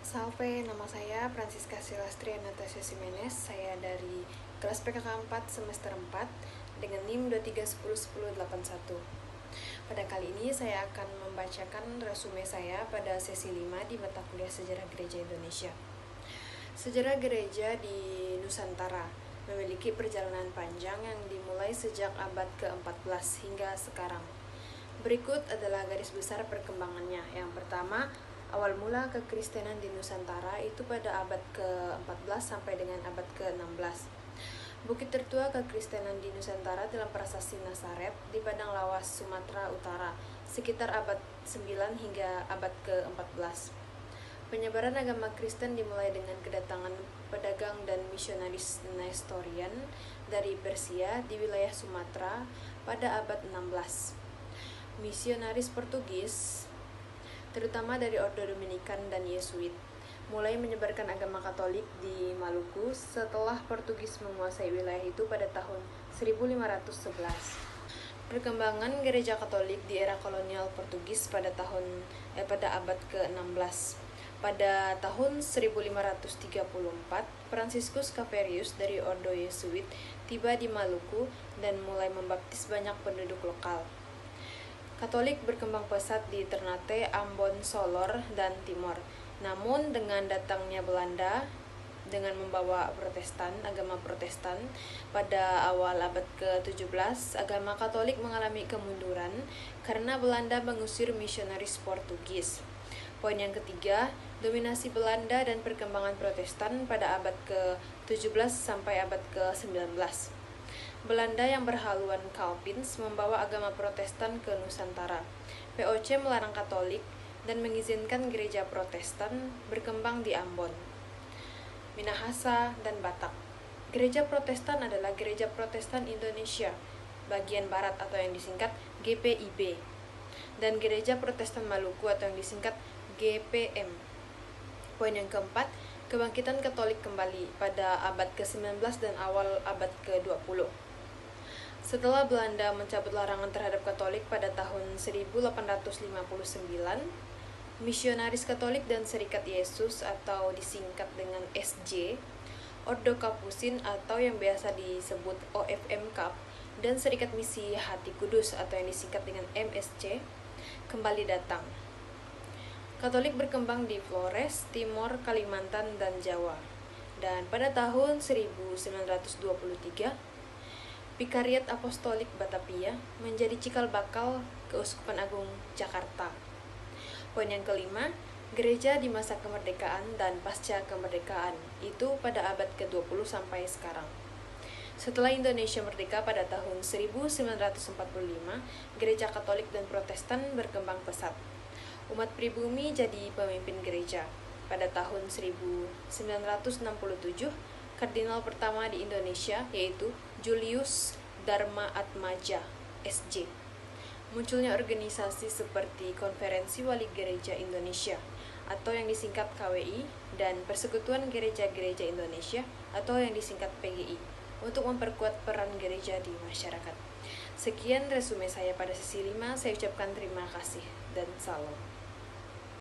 Salve, nama saya Francisca Silastri Anastasia Jimenez. Saya dari kelas PKK 4 semester 4 dengan NIM 23101081. Pada kali ini saya akan membacakan resume saya pada sesi 5 di mata kuliah Sejarah Gereja Indonesia. Sejarah gereja di Nusantara memiliki perjalanan panjang yang dimulai sejak abad ke-14 hingga sekarang. Berikut adalah garis besar perkembangannya. Yang pertama, awal mula kekristenan di Nusantara itu pada abad ke-14 sampai dengan abad ke-16. Bukit tertua kekristenan di Nusantara dalam prasasti Nasaret di Padang Lawas, Sumatera Utara, sekitar abad 9 hingga abad ke-14. Penyebaran agama Kristen dimulai dengan kedatangan pedagang dan misionaris Nestorian dari Persia di wilayah Sumatera pada abad 16. Misionaris Portugis, terutama dari Ordo Dominikan dan Yesuit, mulai menyebarkan agama Katolik di Maluku setelah Portugis menguasai wilayah itu pada tahun 1511. Perkembangan gereja Katolik di era kolonial Portugis pada abad ke-16. Pada tahun 1534, Franciscus Xaverius dari Ordo Yesuit tiba di Maluku dan mulai membaptis banyak penduduk lokal. Katolik berkembang pesat di Ternate, Ambon, Solor, dan Timor. Namun dengan datangnya Belanda dengan membawa agama Protestan pada awal abad ke-17, agama Katolik mengalami kemunduran karena Belanda mengusir misionaris Portugis. Poin yang ketiga, dominasi Belanda dan perkembangan Protestan pada abad ke-17 sampai abad ke-19. Belanda yang berhaluan Calvins membawa agama Protestan ke Nusantara. POC melarang Katolik dan mengizinkan gereja Protestan berkembang di Ambon, Minahasa, dan Batak. Gereja Protestan adalah Gereja Protestan Indonesia bagian Barat atau yang disingkat GPIB, dan Gereja Protestan Maluku atau yang disingkat GPM. Poin yang keempat, kebangkitan Katolik kembali pada abad ke-19 dan awal abad ke-20. Setelah Belanda mencabut larangan terhadap Katolik pada tahun 1859, misionaris Katolik dan Serikat Yesus atau disingkat dengan SJ, Ordo Kapusin atau yang biasa disebut OFM Kap, dan Serikat Misi Hati Kudus atau yang disingkat dengan MSC kembali datang. Katolik berkembang di Flores, Timor, Kalimantan, dan Jawa. Dan pada tahun 1923, Vikariat Apostolik Batavia menjadi cikal bakal Keuskupan Agung Jakarta. Poin yang kelima, gereja di masa kemerdekaan dan pasca kemerdekaan, itu pada abad ke-20 sampai sekarang. Setelah Indonesia merdeka pada tahun 1945, gereja Katolik dan Protestan berkembang pesat. Umat pribumi jadi pemimpin gereja. Pada tahun 1967, kardinal pertama di Indonesia yaitu Julius Dharma Atmaja, SJ. Munculnya organisasi seperti Konferensi Wali Gereja Indonesia atau yang disingkat KWI dan Persekutuan Gereja-Gereja Indonesia atau yang disingkat PGI untuk memperkuat peran gereja di masyarakat. Sekian resume saya pada sesi 5. Saya ucapkan terima kasih dan salam.